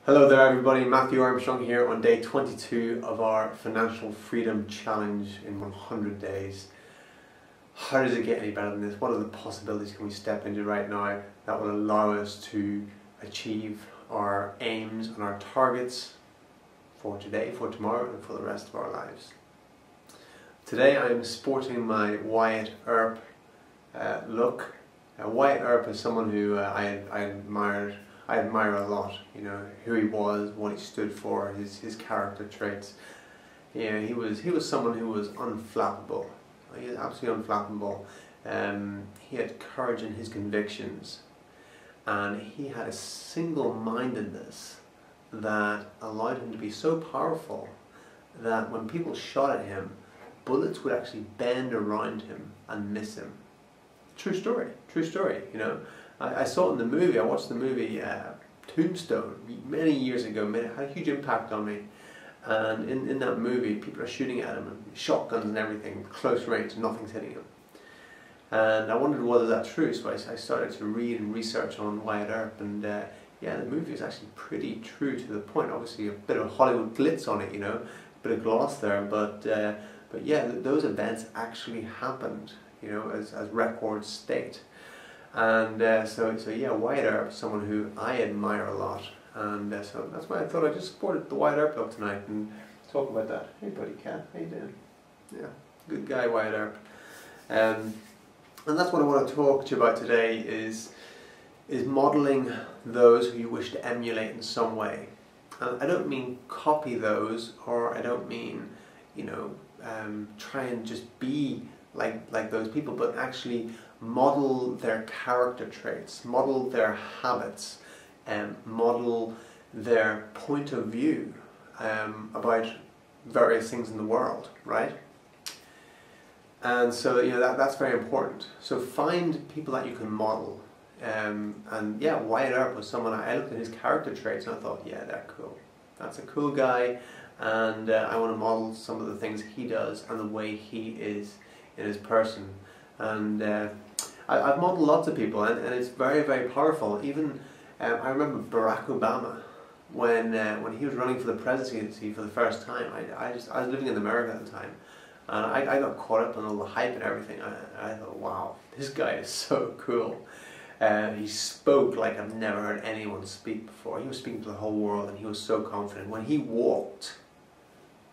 Hello there everybody, Matthew Armstrong here on day 22 of our Financial Freedom Challenge in 100 days. How does it get any better than this? What are the possibilities can we step into right now that will allow us to achieve our aims and our targets for today, for tomorrow and for the rest of our lives? Today I'm sporting my Wyatt Earp look. Wyatt Earp is someone who I admire a lot, you know, who he was, what he stood for, his character traits. Yeah, he was someone who was unflappable. He was absolutely unflappable. He had courage in his convictions, and he had a single-mindedness that allowed him to be so powerful that when people shot at him, bullets would actually bend around him and miss him. True story, you know. I saw it in the movie. I watched the movie Tombstone many years ago. It had a huge impact on me. And in that movie, people are shooting at him, and shotguns and everything, close range, nothing's hitting him. And I wondered whether that's true, so I started to read and research on Wyatt Earp, and yeah, the movie is actually pretty true to the point. Obviously, a bit of Hollywood glitz on it, you know, a bit of gloss there, but yeah, those events actually happened, you know, as records state. And so yeah, Wyatt Earp is someone who I admire a lot, and so that's why I thought I'd just support the Wyatt Earp look tonight and talk about that. Hey buddy cat, how you doing? Yeah, good guy Wyatt Earp. And that's what I want to talk to you about today is modelling those who you wish to emulate in some way. And I don't mean copy those, or I don't mean, you know, try and just be like those people, but actually model their character traits, model their habits, and model their point of view about various things in the world, right? And so, you know, that's very important. So find people that you can model. And yeah, Wyatt Earp was someone, I looked at his character traits and I thought, yeah, they're cool. That's a cool guy, and I want to model some of the things he does and the way he is in his person. And I've modeled lots of people, and it's very, very powerful. Even I remember Barack Obama when he was running for the presidency for the first time. I was living in America at the time, and I got caught up in all the hype and everything. I thought, wow, this guy is so cool. He spoke like I've never heard anyone speak before. He was speaking to the whole world, and he was so confident. When he walked,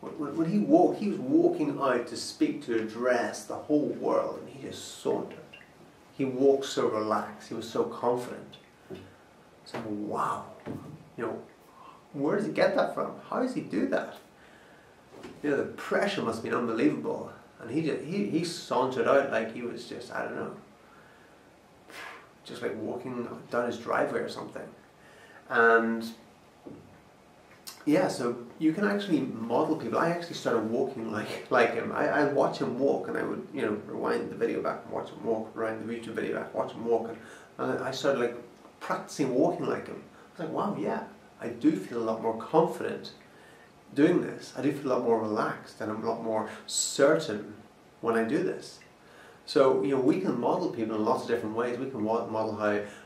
he was walking out to speak, to address the whole world, and he just sauntered. He walked so relaxed, he was so confident. So, wow, you know, where does he get that from? How does he do that? You know, the pressure must have been unbelievable. And he sauntered out like he was just, I don't know, just like walking down his driveway or something. And yeah, so you can actually model people. I actually started walking like him. I'd watch him walk, and I would, you know, rewind the video back and watch him walk, rewind the YouTube video back, watch him walk, and I started like practicing walking like him. I was like, wow, yeah, I do feel a lot more confident doing this. I do feel a lot more relaxed, and I'm a lot more certain when I do this. So, you know, we can model people in lots of different ways. We can model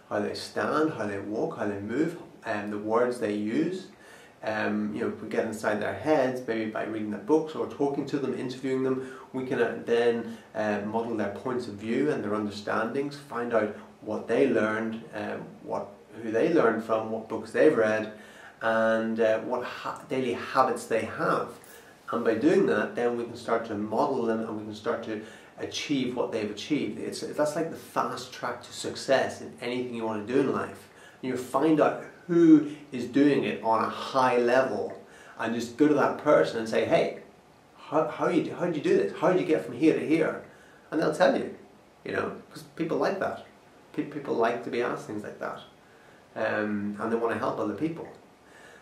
how they stand, how they walk, how they move, and the words they use. You know, if we get inside their heads, maybe by reading their books or talking to them, interviewing them, we can then model their points of view and their understandings, find out what they learned, who they learned from, what books they've read, and what daily habits they have. And by doing that, then we can start to model them, and we can start to achieve what they've achieved. That's like the fast track to success in anything you want to do in life. You find out who is doing it on a high level, and just go to that person and say, hey, how did you do this? How did you get from here to here? And they'll tell you, you know, because people like that. People like to be asked things like that, and they want to help other people.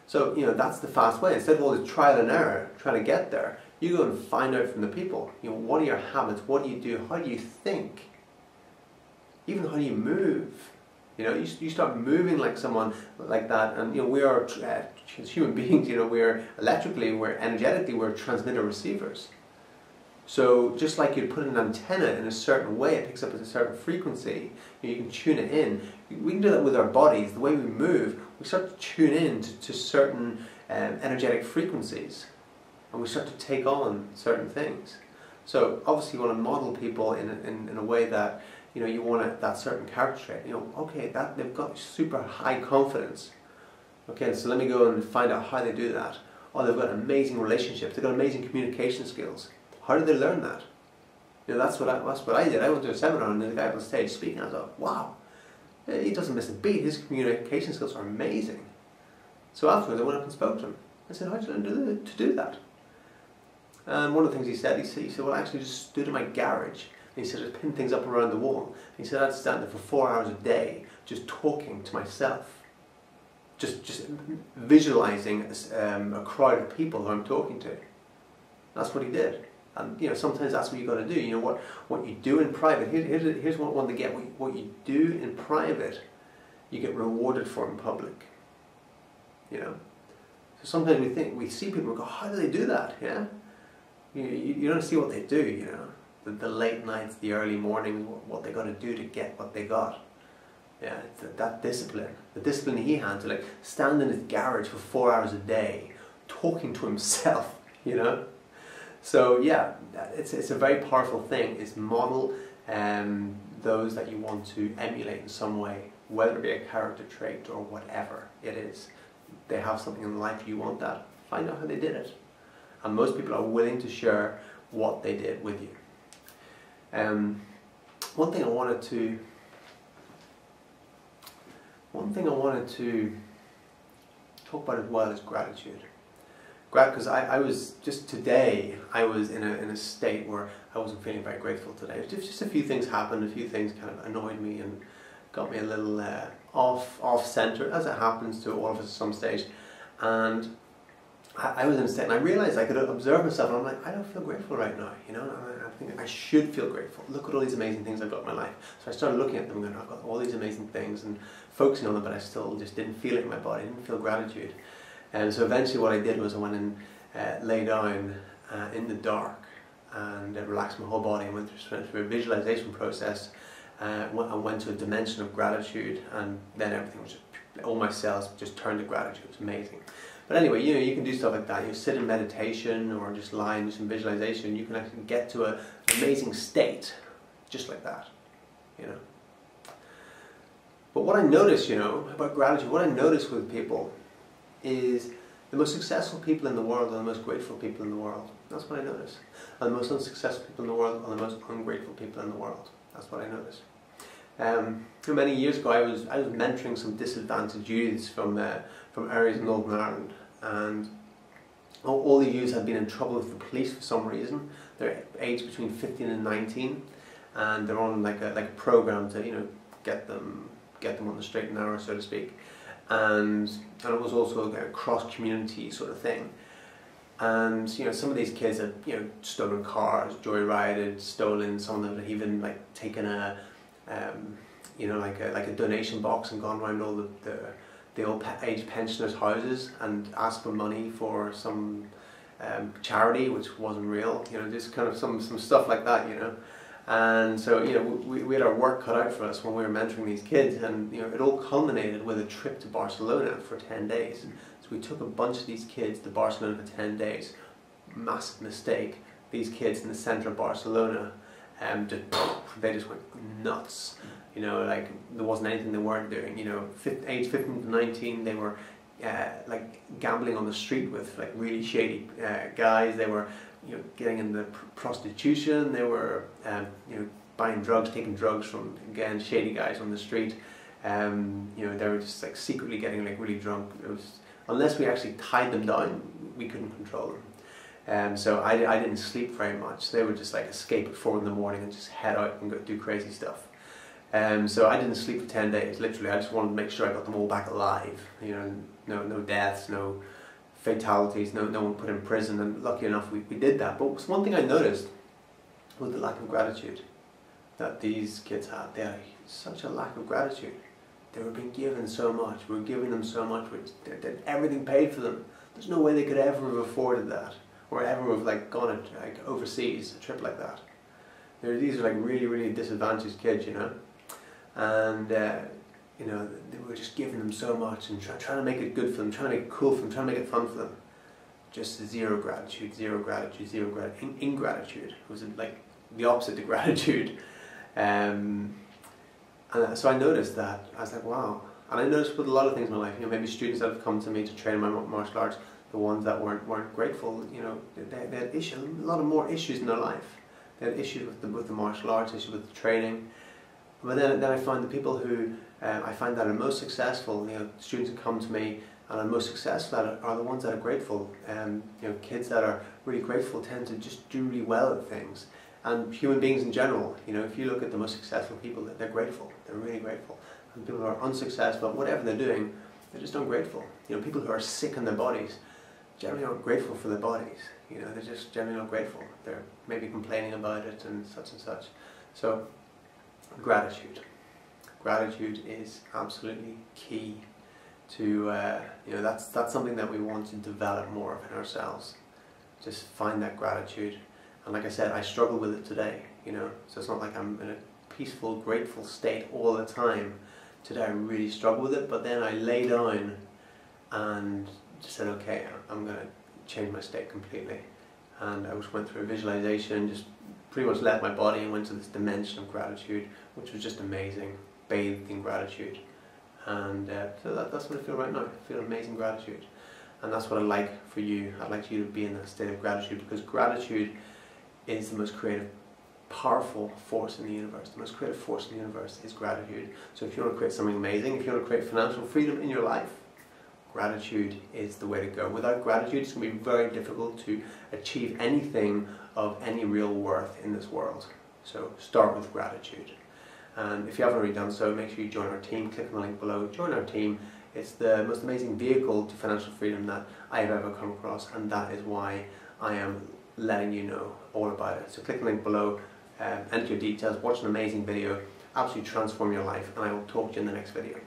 So, you know, that's the fast way. Instead of all this trial and error, trying to get there, you go and find out from the people. You know, what are your habits? What do you do? How do you think? Even how do you move? You know, you start moving like someone like that, and you know, we are as human beings. You know, we're electrically, we're energetically, we're transmitter receivers. So just like you'd put an antenna in a certain way, it picks up at a certain frequency, you can tune it in. We can do that with our bodies. The way we move, we start to tune in to certain energetic frequencies, and we start to take on certain things. So obviously you want to model people in a way that, you know, you want that certain character trait. You know, okay, that they've got super high confidence. Okay, so let me go and find out how they do that. Oh, they've got amazing relationships. They've got amazing communication skills. How did they learn that? You know, that's what I did. I went to a seminar and the guy on the stage speaking. I thought, wow, he doesn't miss a beat. His communication skills are amazing. So afterwards, I went up and spoke to him. I said, how did you learn to do that? And one of the things he said, well, I actually just stood in my garage. And he said, I'd pin things up around the wall. And he said, I'd stand there for 4 hours a day, just talking to myself. Just visualizing a crowd of people who I'm talking to. That's what he did. And you know, sometimes that's what you got to do. You know, what you do in private. Here's one to get. What you do in private, you get rewarded for in public. You know. So sometimes we see people and go, how do they do that? Yeah. You don't see what they do. You know, the late nights, the early mornings, what they got to do to get what they got. Yeah, that discipline, the discipline he had to like stand in his garage for 4 hours a day, talking to himself. You know. So yeah, it's a very powerful thing. It's model those that you want to emulate in some way, whether it be a character trait or whatever it is. They have something in life, you want that, find out how they did it. And most people are willing to share what they did with you. One thing I wanted to talk about as well is gratitude. Because I was just today, I was in a state where I wasn't feeling very grateful today. Just a few things happened, a few things kind of annoyed me and got me a little off center, as it happens to all of us at some stage. And I was in a state, and I realized I could observe myself, and I'm like, I don't feel grateful right now, you know. And I think I should feel grateful. Look at all these amazing things I've got in my life. So I started looking at them and going, I've got all these amazing things, and focusing on them, but I still just didn't feel it in my body. I didn't feel gratitude. And so eventually what I did was I went and lay down in the dark and relaxed my whole body and went through a visualization process. I went to a dimension of gratitude, and then everything was just, all my cells just turned to gratitude. It was amazing. But anyway, you know, you can do stuff like that. You sit in meditation or just lie and do some visualization. You can actually get to an amazing state just like that, you know. But what I noticed, you know, about gratitude, what I noticed with people is the most successful people in the world are the most grateful people in the world. That's what I noticed. And the most unsuccessful people in the world are the most ungrateful people in the world. That's what I noticed. Many years ago, I was mentoring some disadvantaged youths from areas in Northern Ireland, and all the youths had been in trouble with the police for some reason. They're aged between 15 and 19, and they're on like a program to, you know, get them on the straight and narrow, so to speak. And it was also a cross-community sort of thing. And you know, some of these kids had, you know, stolen cars, joyrided, stolen. Some of them had even like taken a you know, like a donation box and gone around all the old age pensioners' houses and asked for money for some charity which wasn't real. You know, just kind of some stuff like that. You know. And so, you know, we had our work cut out for us when we were mentoring these kids, and you know, it all culminated with a trip to Barcelona for 10 days. So we took a bunch of these kids to Barcelona for 10 days. Massive mistake. These kids in the centre of Barcelona, they just went nuts. You know, like there wasn't anything they weren't doing. You know, age 15 to 19, they were like gambling on the street with like really shady guys. They were, you know, getting into prostitution. They were, you know, buying drugs, taking drugs from, again, shady guys on the street. You know, they were just like secretly getting like really drunk. It was, unless we actually tied them down, we couldn't control them. So I didn't sleep very much. They would just like escape at 4 in the morning and just head out and go do crazy stuff. So I didn't sleep for 10 days, literally. I just wanted to make sure I got them all back alive. You know, no deaths, no fatalities, no one put in prison, and lucky enough we did that. But one thing I noticed was the lack of gratitude that these kids had. They had such a lack of gratitude. They were being given so much, we were giving them so much, everything paid for them. There's no way they could ever have afforded that, or ever have like gone like overseas, a trip like that. These are like really, really disadvantaged kids, you know. And you know, they were just giving them so much and trying to make it good for them, trying to make it cool for them, trying to make it fun for them. Just zero gratitude, zero gratitude, zero gratitude, ingratitude. It was like the opposite to gratitude. And so I noticed that. I was like, wow. And I noticed with a lot of things in my life, you know, maybe students that have come to me to train my martial arts, the ones that weren't grateful, you know, they had issues, a lot of more issues in their life. They had issues with the martial arts, issues with the training. But then I find the people who I find that are most successful, you know, students who come to me and are most successful at it are the ones that are grateful. You know, kids that are really grateful tend to just do really well at things. And human beings in general, you know, if you look at the most successful people, they're grateful. They're really grateful. And people who are unsuccessful at whatever they're doing, they're just ungrateful. You know, people who are sick in their bodies generally aren't grateful for their bodies. You know, they're just generally not grateful. They're maybe complaining about it and such. So, gratitude. Gratitude is absolutely key to, you know, that's something that we want to develop more of in ourselves. Just find that gratitude. And like I said, I struggle with it today, you know, so it's not like I'm in a peaceful, grateful state all the time. Today I really struggle with it, but then I lay down and just said, okay, I'm going to change my state completely. And I just went through a visualization, just pretty much left my body and went to this dimension of gratitude, which was just amazing, bathed in gratitude. And so that's what I feel right now. I feel amazing gratitude. And that's what I'd like for you. I'd like you to be in that state of gratitude, because gratitude is the most creative, powerful force in the universe. The most creative force in the universe is gratitude. So if you want to create something amazing, if you want to create financial freedom in your life, gratitude is the way to go. Without gratitude, it's going to be very difficult to achieve anything of any real worth in this world. So start with gratitude. And if you haven't already done so, make sure you join our team. Click on the link below. Join our team. It's the most amazing vehicle to financial freedom that I have ever come across, and that is why I am letting you know all about it. So click the link below, enter your details, watch an amazing video, absolutely transform your life, and I will talk to you in the next video.